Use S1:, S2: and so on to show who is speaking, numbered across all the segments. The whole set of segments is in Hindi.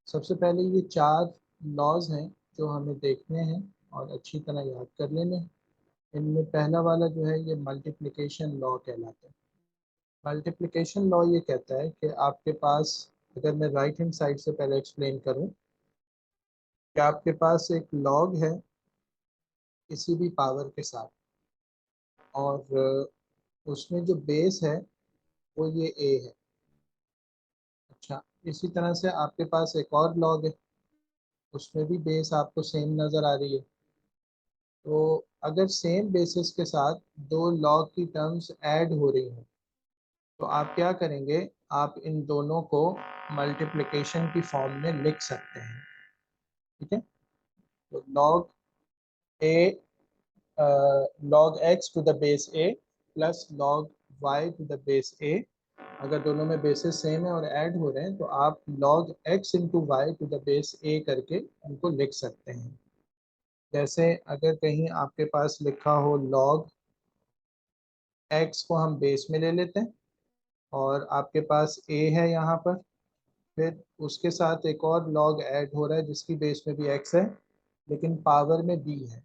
S1: सबसे पहले ये 4 लॉज हैं जो हमें देखने हैं और अच्छी तरह याद कर लेने हैं। इनमें पहला वाला जो है ये मल्टीप्लिकेशन लॉ कहलाता है। मल्टीप्लिकेशन लॉ ये कहता है कि आपके पास, अगर मैं राइट हैंड साइड से पहले एक्सप्लेन करूं, कि आपके पास एक लॉग है किसी भी पावर के साथ, और उसमें जो बेस है वो ये ए है। अच्छा, इसी तरह से आपके पास एक और लॉग है, उसमें भी बेस आपको सेम नज़र आ रही है। तो अगर सेम बेसिस के साथ दो लॉग की टर्म्स ऐड हो रही हैं तो आप क्या करेंगे, आप इन दोनों को मल्टीप्लिकेशन की फॉर्म में लिख सकते हैं। ठीक है, तो a log x to the base a plus log y to the base a, अगर दोनों में बेसिस सेम है और ऐड हो रहे हैं तो आप log x into y to the base a करके उनको लिख सकते हैं। जैसे अगर कहीं आपके पास लिखा हो log x को हम बेस में ले लेते हैं, और आपके पास a है यहाँ पर, फिर उसके साथ एक और log ऐड हो रहा है जिसकी बेस में भी x है लेकिन पावर में b है।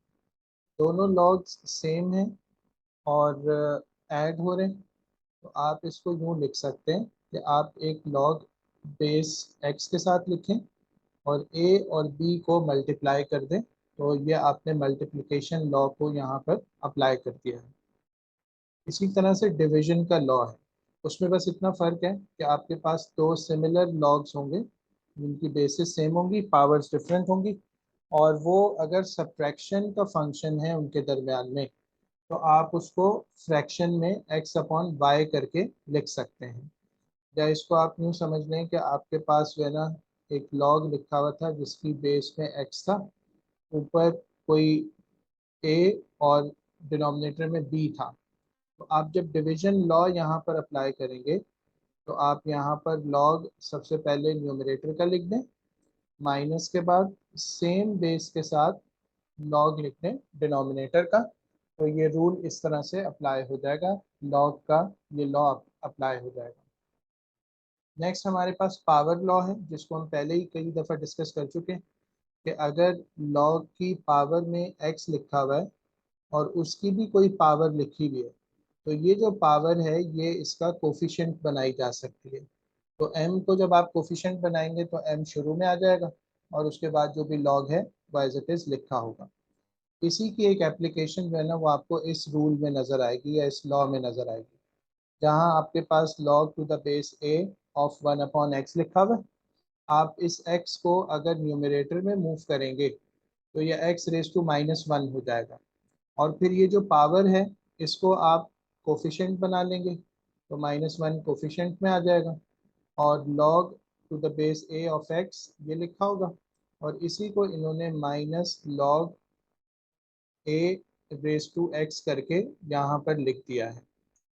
S1: दोनों logs सेम हैं और ऐड हो रहे हैं, तो आप इसको यूँ लिख सकते हैं कि आप एक log बेस x के साथ लिखें और a और b को मल्टीप्लाई कर दें, तो ये आपने मल्टीप्लिकेशन लॉ को यहाँ पर अप्लाई कर दिया है। इसी तरह से डिवीजन का लॉ है, उसमें बस इतना फ़र्क है कि आपके पास दो सिमिलर लॉग्स होंगे जिनकी बेसिस सेम होंगी, पावर्स डिफरेंट होंगी, और वो अगर सब्ट्रैक्शन का फंक्शन है उनके दरमियान में तो आप उसको फ्रैक्शन में x अपॉन वाई करके लिख सकते हैं। या इसको आप यूँ समझ लें कि आपके पास जो है ना एक लॉग लिखा हुआ था जिसकी बेस में x था, ऊपर कोई a और डिनोमिनेटर में b था। तो आप जब डिवीजन लॉ यहाँ पर अप्लाई करेंगे तो आप यहाँ पर लॉग सबसे पहले न्यूमरेटर का लिख दें, माइनस के बाद सेम बेस के साथ लॉग लिख दें डिनोमिनेटर का, तो ये रूल इस तरह से अप्लाई हो जाएगा, लॉग का ये लॉ अप्लाई हो जाएगा। नेक्स्ट हमारे पास पावर लॉ है जिसको हम पहले ही कई दफ़ा डिस्कस कर चुके हैं कि अगर लॉग की पावर में x लिखा हुआ है और उसकी भी कोई पावर लिखी हुई है तो ये जो पावर है ये इसका कोफिशिएंट बनाई जा सकती है। तो m को जब आप कोफिशिएंट बनाएंगे तो m शुरू में आ जाएगा और उसके बाद जो भी लॉग है वो एज इट इज़ लिखा होगा। इसी की एक एप्लीकेशन जो है ना वो आपको इस रूल में नज़र आएगी या इस लॉ में नज़र आएगी, जहाँ आपके पास log to the base a of 1 upon x लिखा हुआ है। आप इस x को अगर न्यूमरेटर में मूव करेंगे तो ये x रेज टू -1 हो जाएगा, और फिर ये जो पावर है इसको आप कोफिशिएंट बना लेंगे तो -1 कोफिशिएंट में आ जाएगा, और log to the base a of x ये लिखा होगा, और इसी को इन्होंने minus log a raise to x करके यहाँ पर लिख दिया है।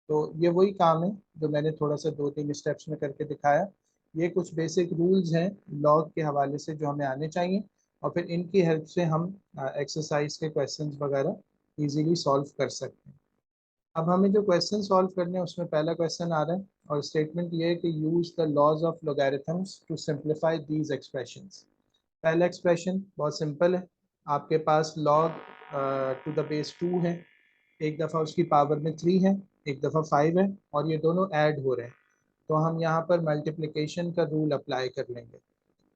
S1: तो ये वही काम है जो मैंने थोड़ा सा 2-3 स्टेप्स में करके दिखाया। ये कुछ बेसिक रूल्स हैं लॉग के हवाले से जो हमें आने चाहिए, और फिर इनकी हेल्प से हम एक्सरसाइज के क्वेश्चंस वगैरह इजीली सॉल्व कर सकते हैं। अब हमें जो क्वेश्चन सॉल्व करने हैं उसमें पहला क्वेश्चन आ रहा है और स्टेटमेंट ये है कि use the laws of logarithms to simplify these expressions. पहला एक्सप्रेशन बहुत सिंपल है, आपके पास लॉग टू द बेस 2 है, एक दफ़ा उसकी पावर में 3 है, एक दफ़ा 5 है, और ये दोनों ऐड हो रहे हैं, तो हम यहाँ पर मल्टीप्लिकेशन का रूल अप्लाई कर लेंगे,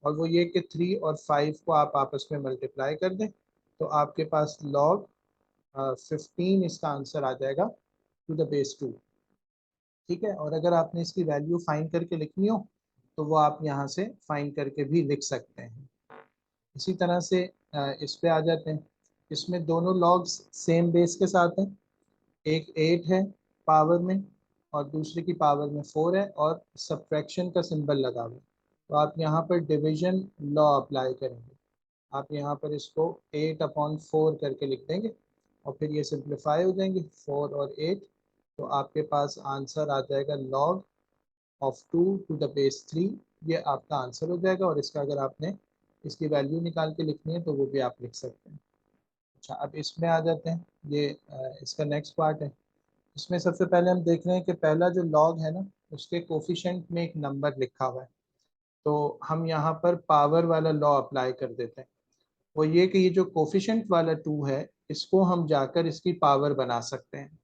S1: और वो ये कि 3 और 5 को आप आपस में मल्टीप्लाई कर दें तो आपके पास लॉग 15 इसका आंसर आ जाएगा टू द बेस 2। ठीक है, और अगर आपने इसकी वैल्यू फाइंड करके लिखनी हो तो वो आप यहाँ से फाइंड करके भी लिख सकते हैं। इसी तरह से इस पे आ जाते हैं, इसमें दोनों लॉग्स सेम बेस के साथ हैं, एक 8 है पावर में और दूसरे की पावर में 4 है और सब्ट्रैक्शन का सिंबल लगा हुआ है, तो आप यहाँ पर डिवीजन लॉ अप्लाई करेंगे। आप यहाँ पर इसको 8 अपॉन 4 करके लिख देंगे और फिर ये सिंप्लीफाई हो जाएंगे 4 और 8, तो आपके पास आंसर आ जाएगा log of 2 to the base 3, ये आपका आंसर हो जाएगा, और इसका अगर आपने इसकी वैल्यू निकाल के लिखनी है तो वो भी आप लिख सकते हैं। अच्छा, अब इसमें आ जाते हैं, ये इसका नेक्स्ट पार्ट है। इसमें सबसे पहले हम देख रहे हैं कि पहला जो लॉग है ना उसके कोफिशिएंट में एक नंबर लिखा हुआ है, तो हम यहाँ पर पावर वाला लॉ अप्लाई कर देते हैं। वो ये कि ये जो कोफिशिएंट वाला 2 है, इसको हम जाकर इसकी पावर बना सकते हैं।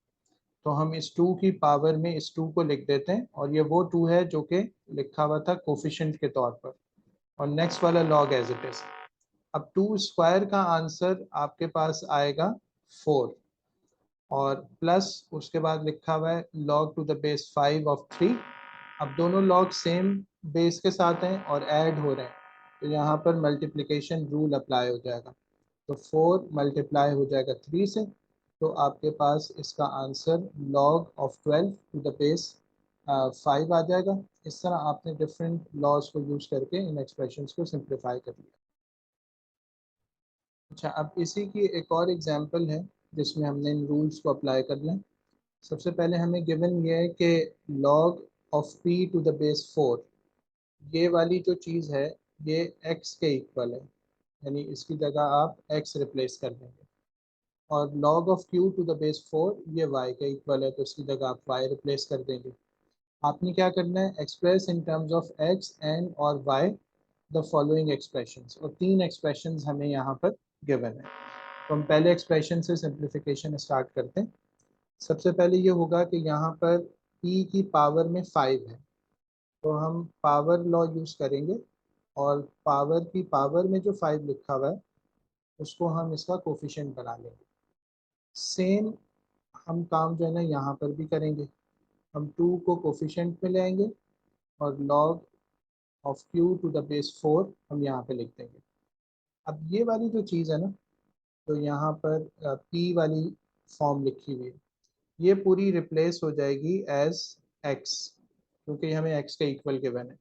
S1: तो हम इस 2 की पावर में इस 2 को लिख देते हैं, और ये वो 2 है जो कि लिखा हुआ था कोफिशिएंट के तौर पर, और नेक्स्ट वाला लॉग एज इट इज। अब 2 स्क्वायर का आंसर आपके पास आएगा 4, और प्लस उसके बाद लिखा हुआ है log to the base 5 of 3। अब दोनों लॉग सेम बेस के साथ हैं और ऐड हो रहे हैं, तो यहाँ पर मल्टीप्लिकेशन रूल अप्लाई हो जाएगा। तो 4 मल्टीप्लाई हो जाएगा 3 से, तो आपके पास इसका answer log of 12 to the base 5 आ जाएगा। इस तरह आपने डिफरेंट लॉज को यूज़ करके इन एक्सप्रेशंस को सिंप्लीफाई कर लिया। अच्छा, अब इसी की एक और एग्जांपल है जिसमें हमने इन रूल्स को अप्लाई करना है। सबसे पहले हमें गिवन ये है कि log of p to the base 4, ये वाली जो चीज़ है ये x के इक्वल है, यानी इसकी जगह आप x रिप्लेस कर देंगे। और log of q to the base 4 ये y के इक्वल है, तो इसकी जगह आप y रिप्लेस कर देंगे। आपने क्या करना है, express in terms of x and और y द फॉलोइंग एक्सप्रेशंस, और 3 एक्सप्रेशंस हमें यहाँ पर गिवन है। तो हम पहले एक्सप्रेशन से सिंप्लीफिकेशन स्टार्ट करते हैं। सबसे पहले ये होगा कि यहाँ पर p की पावर में 5 है, तो हम पावर लॉ यूज़ करेंगे, और पावर की पावर में जो 5 लिखा हुआ है उसको हम इसका कोफिशिएंट बना लेंगे। सेम हम काम जो है ना यहाँ पर भी करेंगे। हम 2 को कोफिशिएंट में ले आएंगे, और log of q to the base 4 हम यहाँ पे लिख देंगे। अब ये वाली जो चीज़ है ना, तो यहाँ पर p वाली फॉर्म लिखी हुई है, ये पूरी रिप्लेस हो जाएगी एज x, क्योंकि हमें x के इक्वल गिवन है।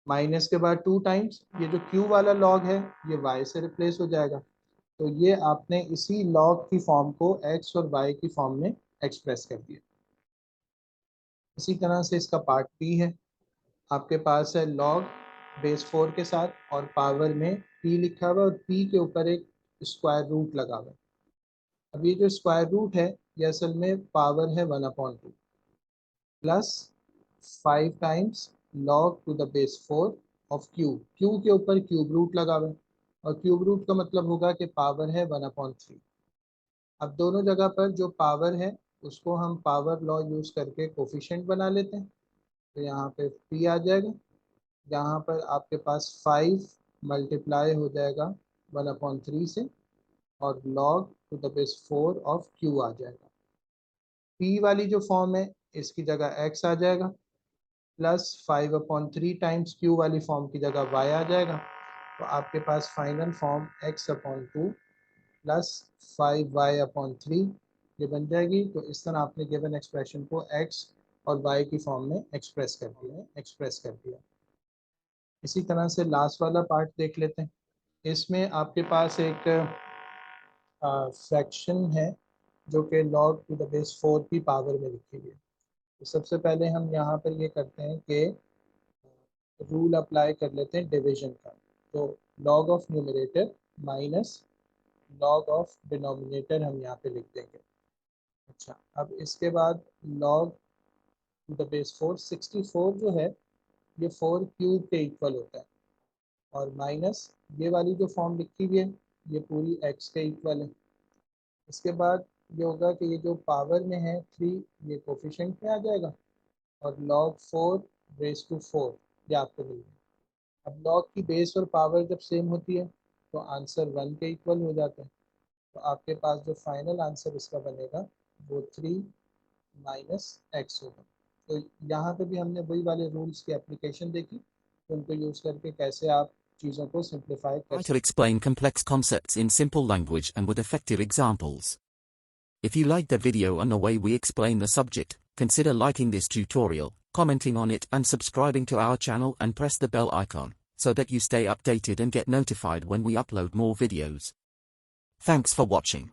S1: माइनस के बाद 2 टाइम्स ये जो q वाला लॉग है ये y से रिप्लेस हो जाएगा। तो ये आपने इसी लॉग की फॉर्म को x और y की फॉर्म में एक्सप्रेस कर दिया। इसी तरह से इसका पार्ट p है, आपके पास है log बेस 4 के साथ, और पावर में p लिखा हुआ है, और p के ऊपर एक स्क्वायर रूट लगा हुआ है। अब ये जो स्क्वायर रूट है ये असल में पावर है 1/2 plus 5 times log to the base 4 of q। q के ऊपर क्यूब रूट लगा हुआ है, और क्यूब रूट का मतलब होगा कि पावर है 1/3। अब दोनों जगह पर जो पावर है उसको हम पावर लॉ यूज़ करके कोफिशिएंट बना लेते हैं। तो यहाँ पे p आ जाएगा, यहाँ पर आपके पास 5 मल्टीप्लाई हो जाएगा 1/3 से, और log to the base 4 of q आ जाएगा। p वाली जो फॉर्म है इसकी जगह x आ जाएगा, प्लस 5/3 टाइम्स q वाली फॉर्म की जगह y आ जाएगा। तो आपके पास final form x/2 plus 5y/3 ये बन जाएगी। तो इस तरह आपने गिवन एक्सप्रेशन को x और y की फॉर्म में एक्सप्रेस कर दिया। इसी तरह से लास्ट वाला पार्ट देख लेते हैं। इसमें आपके पास एक फ्रैक्शन है जो कि log टू द बेस 4 की पावर में लिखी हुई है। तो सबसे पहले हम यहाँ पर ये करते हैं कि रूल अप्लाई कर लेते हैं डिवीजन का। तो log of numerator minus log of denominator हम यहाँ पे लिख देंगे। अच्छा, अब इसके बाद log टू द बेस 4, 64 जो है ये 4 क्यूब के इक्वल होता है, और माइनस ये वाली जो फॉर्म लिखी हुई है ये पूरी x के इक्वल है। इसके बाद ये होगा कि ये जो पावर में है 3 ये कोफिशिएंट में आ जाएगा, और log 4 रेज टू 4 ये आपको मिल गया। अब log की बेस और पावर जब सेम होती है तो आंसर 1 के इक्वल हो जाता है। तो आपके पास जो फाइनल आंसर इसका बनेगा वो 3 माइनस x होगा। तो यहाँ पे भी हमने वही वाले रूल्स की एप्लीकेशन देखी, तो उनको यूज़ करके कैसे आप चीज़ों को सिंप्लीफाई कर
S2: Try to
S1: सकते
S2: explain complex concepts in simple language and with effective examples. If you liked the video and the way we explain the subject, consider liking this tutorial, commenting on it and subscribing to our channel and press the bell icon, so that you stay updated and get notified when we upload more videos. Thanks for watching.